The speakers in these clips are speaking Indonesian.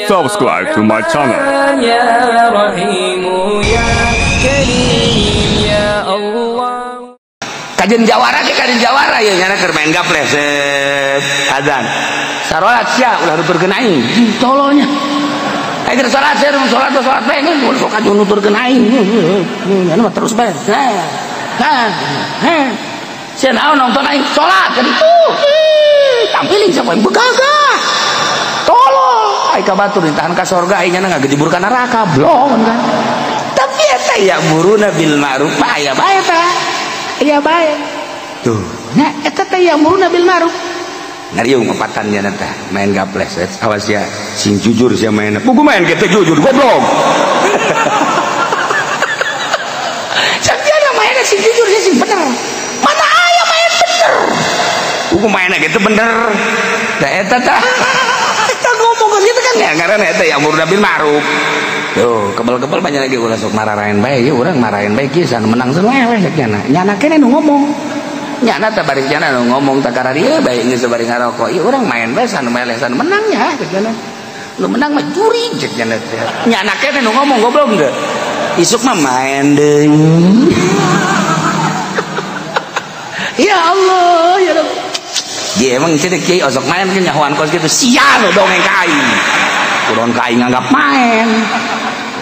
Subscribe to my channel. Kajian jawara ke kajian jawara ya nyana keur main gaple adzan salat sia ulah nuturkeun aing tololnya aya keur salat sia salat pengen sok kajian nuturkeun aing nyana mah terus bae sia naon nonton aing salat kan itu tampilin siapa yang begagah tolol aing ka batur ditahan ka surga aing nyana ngagejebur ka neraka blon kan tapi eta ya muruna bil ma'ruf aya bae tah iya baik tuh nah eta teh yang muruna bil ma'ruf ngariung ngepatan nya teh main gaples awas ya sing jujur sia main buku main kita jujur goblok sakjana main sing jujur sia sing bener mana aya main bener buku main gitu bener da eta tah kita ngomong gitu kan ya karena eta yang muruna bil ma'ruf tuh kebal-kebal banyak lagi ulah sok marahin bae ya urang marahin bae kieu san menang seleweh sakjana nyana kene nu ngomong nyana teh bari nyana nu ngomong teh karena dia bae geus bari ngarokok ieu urang main bae san meleh san menang nya sakjana nu menang mah juri sakjana teh nyana kene nu ngomong goblok teu isuk mah main deui ya Allah ya Rabb dia emang cenah kieu osok main ke nyahoan kos kitu sia nu dongeng ka aing kuron ka aing nganggap main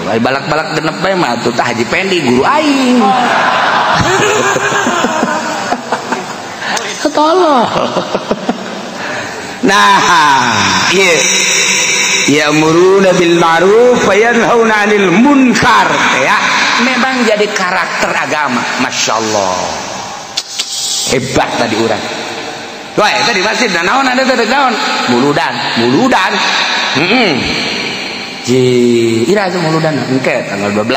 ai balak-balak genep bae mah tuh tah Haji Pendi guru aing. Tolong. Nah, ieu ya'muruna bil ma'ruf wa yanhauna 'anil munkar ya. Memang jadi karakter agama, masyaallah. Hebat tadi urang. Wah, tadi masjid naon ada teh naon? Muludan. Ira itu muludan engke tanggal 12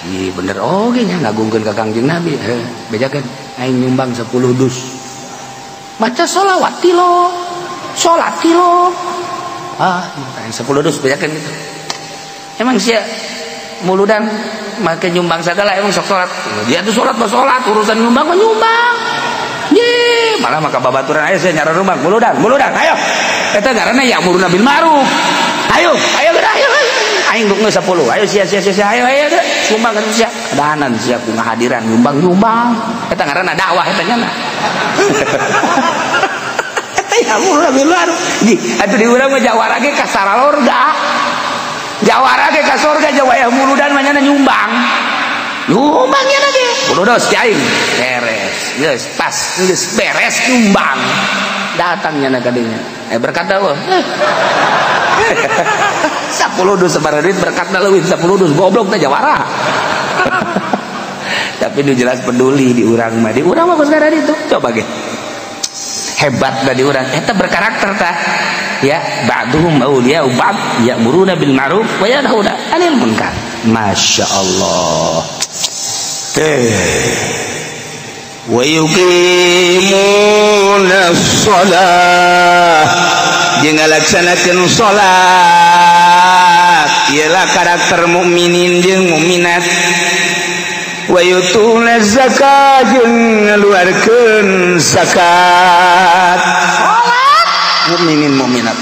iya bener oge nya ngagungkeun ka Kangjeng Nabi bejakeun aing nyumbang 10 dus baca sholawat ti lo salat ti lo 10 dus bejakeun gitu emang sia muludan make nyumbang sagala emang sok salat dia tuh salat urusan nyumbang mah nyumbang ye malah maka babaturan aya saya nyara rumah muludan ayo eta ngaranna ya muruna bil ma'ruf ayo aing duk 10 ayo sia ayo sumbang kan sia kadahanan sia ku ngahadiran nyumbang eta ngaranna dakwah eta nya eta ya muruna bil ma'ruf di atuh di urang mah jawara ge ka saralorga jawara ge ka surga jawa ya muludan mah nya nyumbang nya ge kudos aing beres geus pas geus beres nyumbang datangnya na kadinya berkata wah 10 dus sebar duit berkatna leuwih 10 dus goblok teh jawara tapi nu jelas peduli di urang mah geus gara ditu coba ge hebat da di urang eta berkarakter tah ya ba'duhum auliya ba'd ya'muruna bil ma'ruf wa yanhauna 'anil munkar masyaallah wa yuqimuna shalah jeung ngalaksanakeun salat ialah karakter mukminin jeung mukminat wa yutuna zakat jeung ngaluarkeun zakat salat mukminin mukminat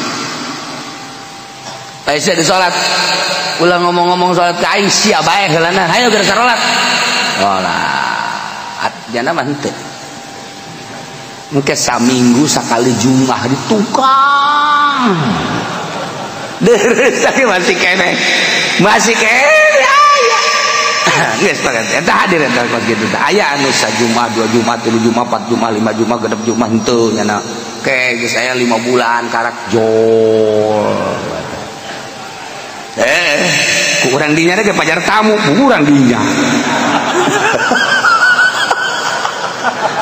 aya di salat ulah ngomong-ngomong salat ka aing sia bae heulana hayo keur salat salat jana mah henteu engke saminggu sakali Jumat di tukang deres tapi masih kene aya geus pakat eta hadir eta kos kitu teh aya anu sajumat 2 Jumat 3 Jumat 4 Jumat 5 Jumat genep Jumat henteu nyana ke geus aya 5 bulan karak jol ku urang dinya ge pajar tamu urang dinya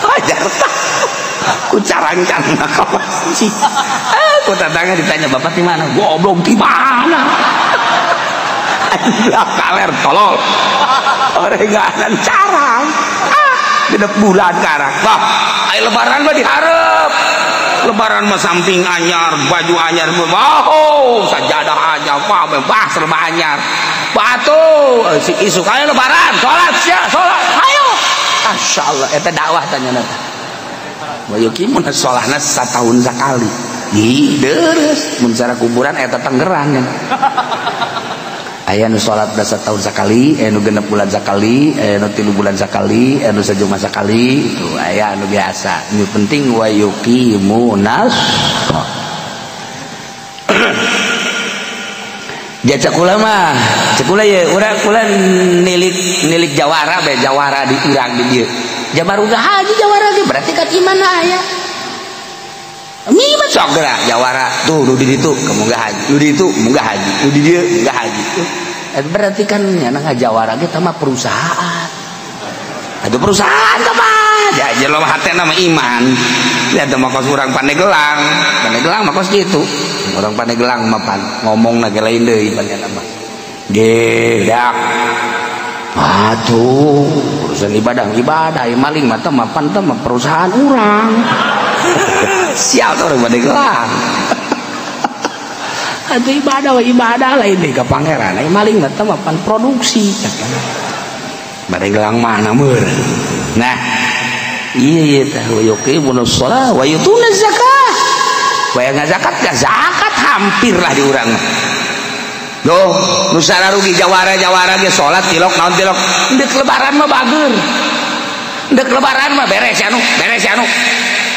pajar tamu ku carangkan ka masjid ku tetangga ditanya bapak di mana goblok di mana anjir kaler tolol orenganan carang genep bulan karak bah aya lebaran mah diharap lebaran mah samping anyar baju anyar sajadah anyar bah serba anyar batu isuk aya lebaran salat ayo masyaallah eta dakwah tanya wa yuqimuna sholahna satahun sakali deres mun cara kuburan eta Tangerang kan. Aya nu salat da setahun sakali, aya nu 6 bulan sakali, aya nu 3 bulan sakali, aya nu sajuma sakali, itu aya anu biasa. Nu penting wa yuqimunas. Jacak kula mah, cek kula ye urang kula nilik jawara be jawara di urang di dieu. Jabar udah haji jawara ge berarti kan iman aya. Mimah sok geura jawara tuh nu di ditu kemuga haji, nu di ditu munggah haji, nu di dieu munggah haji. Berarti kan nya ngajawara ge teh mah perusahaan. Atuh perusahaan teh mah jajar lo hate nama iman. Lihat mah kos urang Pandeglang mah kos kitu. Orang Pandeglang mah ngomongna ge lain deui panjana mah. Ge dak. Atuh urusan ibadah maling mah teh mah perusahaan urang. Sial tuh orang Pandeglang. Atuh ibadah lain deui ka pangeran. Ai maling mah teh mah produksi. Pandeglang mana meur. Nah, iya teh yuqimunus shalah wa yutunaz zakah. Waya ngazakat ka zakat hampir lah di urang mah. Duh, nu sararugi jawara ge salat tilok naon tilok. Endek lebaran mah bageur. Endek lebaran mah beres anu.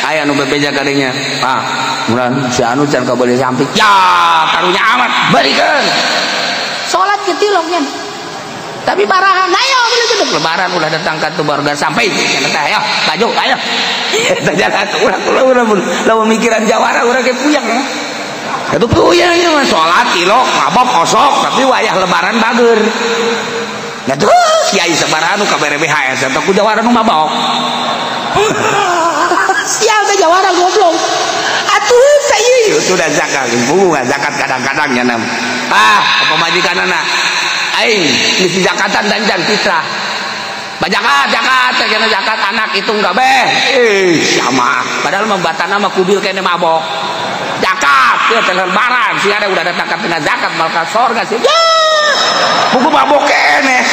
Aya nu bebeja kadinya. Ah, muran si anu can kabeuleus sampik. Ya, karunya amat barikeun. Salat ge tilok nya. Tapi barahan ayo bener lebaran udah datang ke keluarga sampai cenah teh ayo baju ayo. Eta jalan urang lamun mikiran jawara urang ge puyeng. Atuh puyeng ieu mah salat tilok mabok kosok tapi wayah lebaran bageur. Nah terus kiai sabaraha nu kabere BHS eta ku jawara nu mabok. Sial teh jawara goblok. Atuh teh ieu sudah zakat, bunga zakat kadang-kadang nya nam. Apa majikanana? Aing ngisi zakatan danjan fitrah. Zakat kena zakat anak itu enggak beh. Sama. Padahal membatana mah kubil kene mabok. Zakat teh lebaran sih ada udah datang ka tengah zakat malka sorga sih. Ya. Buku mabok kene.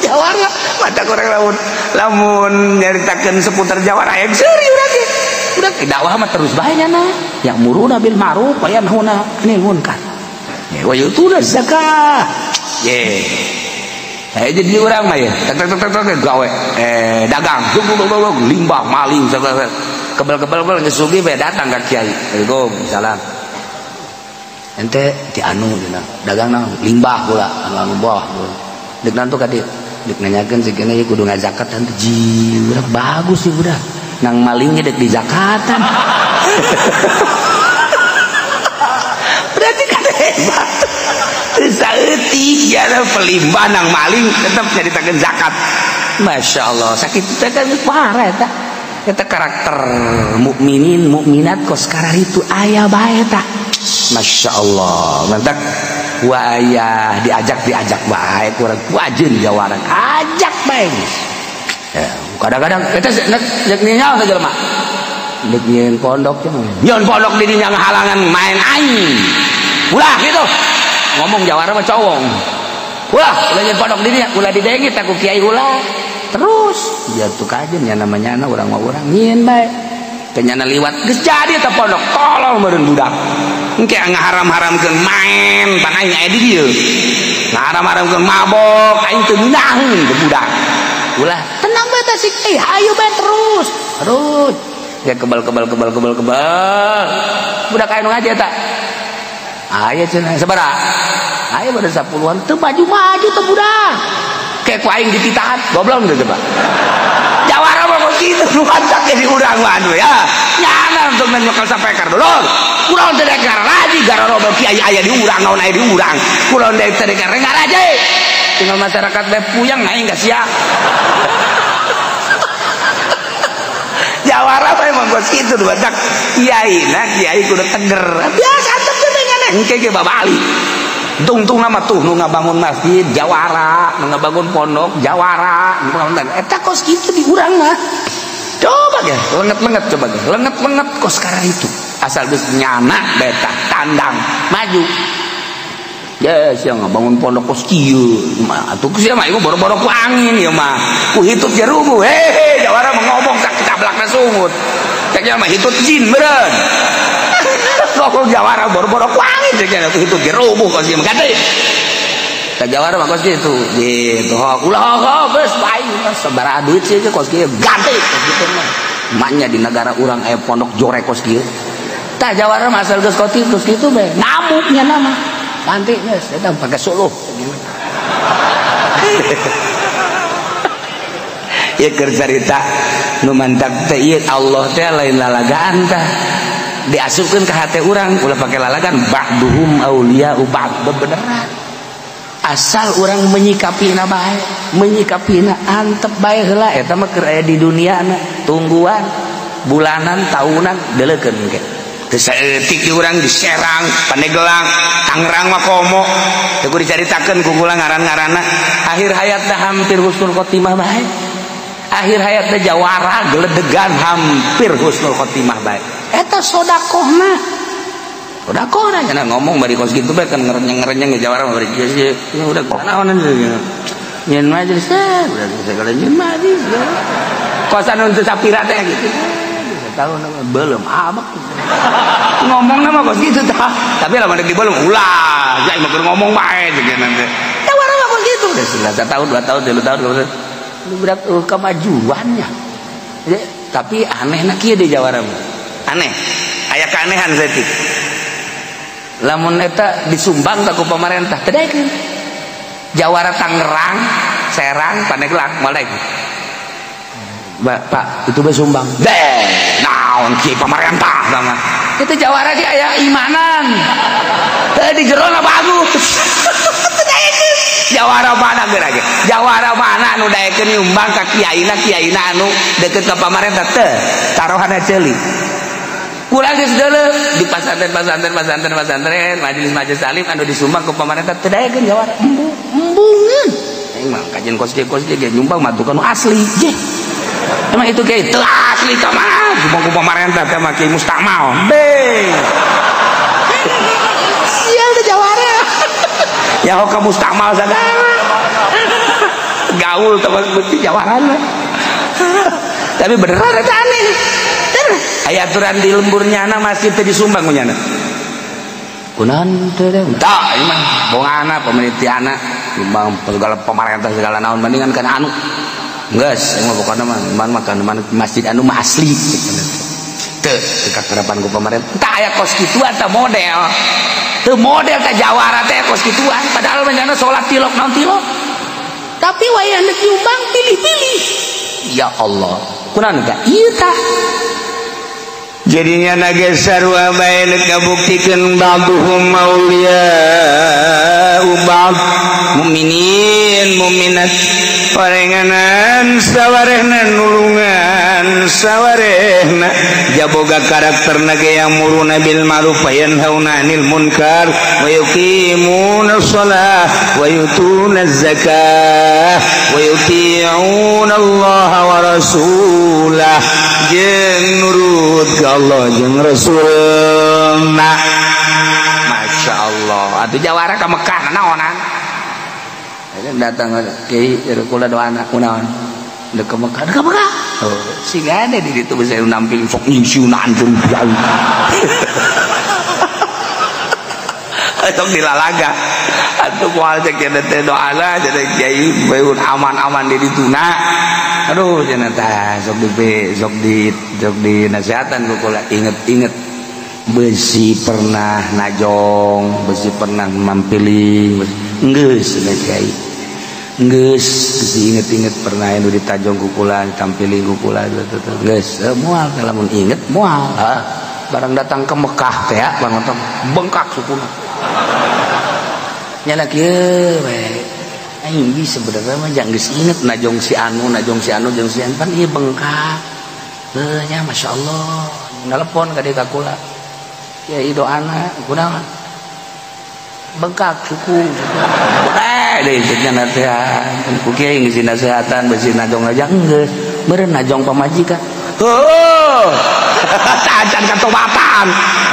Jawara mata korang lamun nyaritakeun seputar jawara yang seuri urang ge. Udah dakwah mah terus bae nya na. Ya muruna bil ma'ruf wa yanhauna 'anil munkar. Wa yutunaz zakah. Jadi orang mah ya gawe dagang limbah maling kebel ngesugi be datang ka kiai. Assalamualaikum salam. Ente ti anu dina dagang naon limbah pula anu bawah. Deuk nantu ka dieu. Deuk nanyakeun sikena ieu kudu ngazakat teh ji urang bagus sih budak. Nang maling deuk di zakatan. Berarti kan hebat. Saeutik jana pelimbah nang maling tetap nyaritakeun zakat. Masya Allah sakit teh kan parah eta. Eta karakter mukminin mukminat kos kararitu aya bae eta. Masya Allah mantap. Wa aya diajak bae kurang wajeun jawaran ajak bae. Ya, kadang-kadang eta nek nyawa ka jelema. Nek nyeun pondok cenah. Nyeun pondok di dinya ngahalangan main aing. Ulah gitu. Ngomong jawara mah cowong. Ulah nyeun pondok di dinya ulah didengit aku kiai ulah. Terus jatuh kajen nya namanya urang mah urang nyeun bae. Kenyana liwat geus jadi eta pondok tolol meureun budak. Engke ngaharam-haramkeun main pan aing aya di dieu. Ngaharam-haramkeun mabok aing teu minaheun ke budak. Ulah tenang bae teh sik hayu bae terus. Ya kebal. Budak aya nu ngaji eta. Aya cenah sabaraha? Aya bade 10-an teu maju teh budak. Kayak ku aing dititahan goblok teh coba. Jawara mah kitu nu kancak di urang mah ya. Nyana untuk nyokal sapekar dulu. Kunaon teh dekar raji gara robel kiai aya di urang naon aya di urang. Kunaon teh dekar ngaraje. Tinggal masyarakat bae puyeng aing geus sia. Jawara bae mah gos kitu dua tak kiai kudu teger. Biasa teh dengan engke ge babali. Tung nama tuh nu ngabangun masjid jawara, nu ngabangun pondok jawara, eta kos kitu di urang mah. Coba ge, lenget-lenget coba ge. Lenget-lenget kos karang itu. Asal geus nyana beta tandang maju. Ya, sia ngabangun pondok kos kieu. Mah atuh sia mah ieu boro-boro ku angin ieu mah. Ku hitut jerubu. Jawara mah ngomong sak tablakna sungut. ceknya mah hitut jin beren kok jawara boro-boro wangi ceknya hitut ge rubuh kos ieu ganti ka jawara mah kos gitu ulah geus bae sabaraha duit sih kos kieu ganti gitu mah emaknya di negara urang aya pondok jorek kos kieu tah jawara mah asal geus kos kitu bae ngamuknya nama ganti geus eta pake suluh ya cerita nu mantap teh ieu Allah teh lain lalagaan tah diasupkeun ka hate urang ulah pake lalagan ba'duhum auliya'u ba'd beneran asal urang menyikapina bae menyikapina antep bae heula eta mah keur aya di duniana tungguan bulanan tahunan deuleukeun ge teu saeutik di urang di Serang Pandeglang Tangerang mah komo teu dicaritakeun ku kula ngaran-ngaranna akhir hayatna hampir husnul khotimah bae akhir hayatnya jawara geledegan hampir husnul khotimah baik eta sodakohna cenah ngomong bari kos gitu bae kan ngerenyeng jawara bari ya udah naonan nyen majelis udah segala nyen majelis kosan untuk sapira teh gitu tahu nama belum abak ngomong nama kos gitu tah tapi lamun di belum ulah jai mah ngomong bae jeung nanti jawara mah kos gitu udah 1 tahun 2 tahun 3 tahun berat kemajuannya ya, tapi aneh nak kieu di Jawara aneh aya keanehan setik lamun eta disumbang ka ku pamarentah teu daekeun Jawara Tangerang Serang Pandeglang moal daekeun Pak itu be sumbang deh naon ki pamarentah sama itu Jawara ge aya imanan teu di jerona bagus Jawara mana geura ge Jawara mana anu daekeun nyumbang ka kiyaina anu deukeut ka pamarentah teu tarohana ceuli kurang geus deuleu di pasantren majelis salim anu disumbang ku pamarentah teu daekeun Jawara embungeun aing mah kajian kos ge nyumbang mah anu asli je emang itu ge teu asli ka mah sumbang ku pamarentah teh mah Ki Mustamal beng sial teh Jawara ya hoka mustamal sagala gaul teman beuti Jawaran tapi beneran eta aneh aya aturan di lemburnya anak masih teu disumbang nya kunaon teu teh tah ieu mah bongana pemerintah anak sumbang segala pemerintah segala naon bandingan kana anu geus mah pokona mah kana masjid anu mah asli teu dekat terapan ku pemerintah tah aya kos kituan tah model teu model teh Jawara teh kos kituan padahal menjana salat tilok naon tilok tapi wayah neuk nyumbang pilih-pilih ya Allah kunaon ka ieu tah jadinya nage sarua bae neuk ngabuktikeun ba'duhum auliya ba'd mukminin mukminat parenganan sawarehna nulungan sawarehna jaboga karakterna ge yang muruna bil ma'ruf wa yanhauna 'anil munkar wa yuqimuna shalah wa yutuna zakah wa yuti'una Allah wa rasulah jeung nurut ka Allah jeung Rasulna Masya Allah atuh Jawara ka Mekah naonan datang Kiai kula doana kunaon deuk ka Mekah oh singa ade di ditu bisa nampil sok nyingsiunan jeung pian sok dilalaga atuh moal cek teh doana jadi Kiai beun aman-aman di dituna aduh cenah tah sok di nasihatan ku kula inget besi pernah najong besi pernah mampiling geus Kiai geus inget pernah anu ditajong ku kula tampiling ku kula geus moal lamun inget moal barang datang ke Mekah teh barang datang bengkak sukuna nyana kieu we aing geus sebenarnya mah jang geus inget najong si anu jeung si anu pan ieu bengkak teu nya masyaallah nelpon ka dieu ka kula kiai doana kunaon bengkak suku deh nya nasihat ku kiai ngisi nasihatan besi najong aja geus beureun najong pamajikan heuh tajan katobatan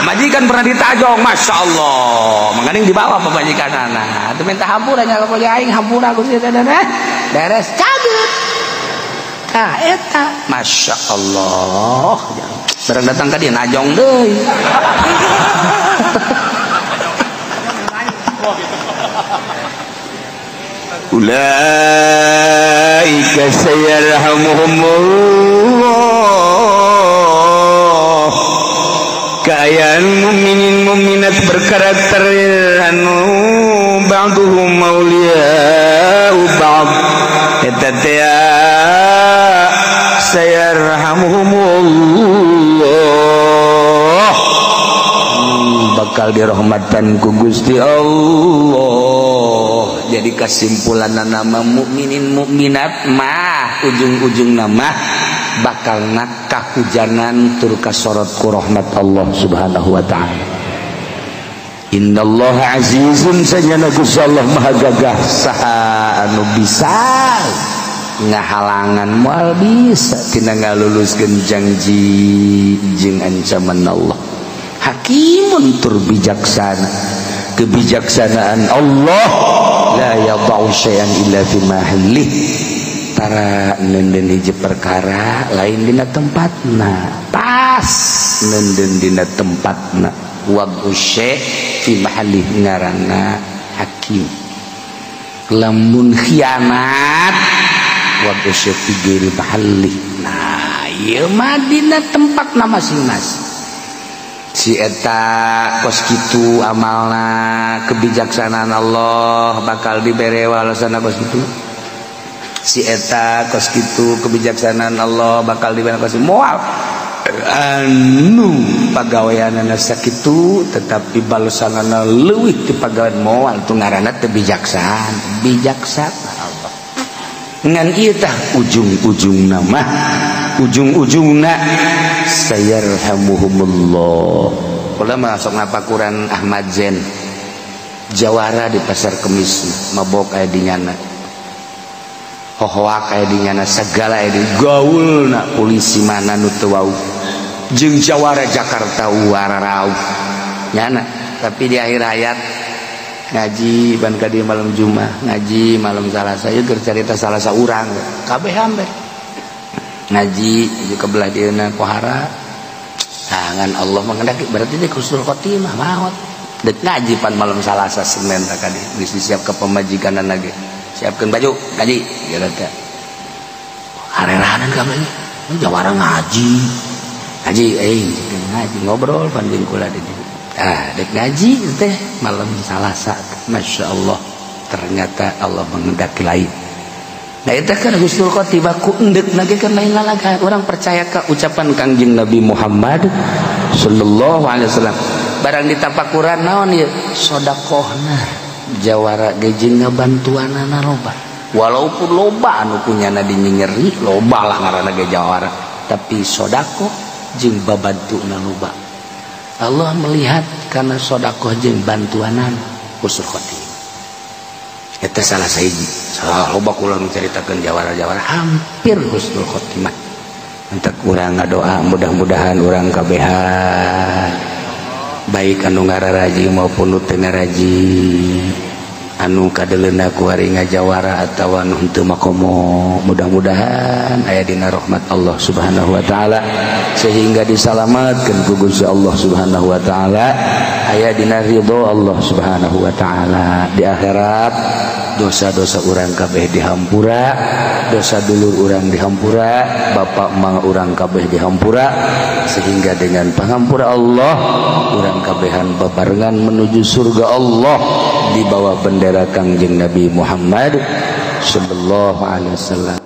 majikan pernah ditajong masyaallah mangganing dibawa pamajikanana teu minta hampura nya ka aing hampura Gusti beres cageut eta Masya Allah barang datang ka dia najong deui ulaika sayarhamuhumullah kaayaan mukminin mukminat berkarakter anu ba'duhum awliya'u ba'd eta teh sayarhamuhumullah bakal dirahmatan ku Gusti Allah. Jadi kesimpulan nama mukminin mukminat mah ujung-ujung nama bakal kahujanan tur kasorot ku rahmat Allah Subhanahu wa taala. Innallaha azizun sajana Gusti Allah maha gagah saha anu bisa ngahalangan moal bisa tina ngaluluskeun janji jeung ancaman Allah. Hakimun tur bijaksana, kebijaksanaan Allah la yadau syai'an illa fi mahallih tara nenden hiji perkara lain dina tempatna pas nenden dina tempatna wadu syai' fi mahallih ngaranna hakim. Lamun khianat wadu syai' fi ghairi mahallih, nah ieu mah dina tempatna masing-masing. Si eta kos kitu amalna kebijaksanaan Allah bakal dibere walasana kos kitu. Si eta kos kitu kebijaksanaan Allah bakal dibere kos moal anu pagaweanana sakitu tetapi balasanana leuwih ti pagawean moal tu ngaranna teu bijaksana. Bijaksana Allah ngan ieu tah ujung-ujungna mah ujung-ujungna sayarhamuhumullah. Ulama sok ngapakuran Ahmad Zain jawara di pasar Kemis mabok aya dinyana hohoak aya dinyana segala aya di gaulna polisi mana nu teu wau jeung jawara Jakarta wararau nyana tapi di akhir hayat ngaji ban ka dieu malam Jumat ngaji malam Salasa ieu keur carita salasa urang kabeh hambe ngaji juga belah dieuna pohara tangan Allah mengendaki berarti dia husnul khotimah maot dek ngaji pan malam Salasa Senin tak kadi geus disiap ke pemajikanan lagi siapkeun baju ngaji geura teh hareranan kabeh jawara ngaji ngaji ngobrol pan jeung kula di dieu dek ngaji teh malam Salasa Masya Allah ternyata Allah mengendaki lain. Nah itu kan husnul khotimah ku endek lagi kan lain lalaga orang percaya ke ucapan Kangjeng Nabi Muhammad sallallahu alaihi wasallam barang ditapakuran naon ieu sedekahna jawara ge jeung ngabantuanana loba walaupun loba anu punyana dinyeri loba lah ngaranna ge jawara tapi sedekah jeung babantuna loba Allah melihat karena sedekah jeung bantuanan husnul khotimah. Eta salah sahiji salah loba kula menceritakan jawara-jawara hampir husnul khotimah. Entek urang ngadoa mudah-mudahan urang kabehan baik anu ngararaji maupun nu teu ngaraji anu kadeleuna ku hari ngajawara atawa anu henteu makomo mudah-mudahan aya dina rahmat Allah Subhanahu wa taala sehingga disalamatkeun ku Gusti Allah Subhanahu wa taala aya dina ridho Allah Subhanahu wa taala di akhirat dosa-dosa urang kabeh dihampura dosa dulur urang dihampura bapak mang urang kabeh dihampura sehingga dengan pangampura Allah urang kabehan bebarengan menuju surga Allah di bawah bendera Kangjeng Nabi Muhammad sallallahu alaihi wasallam.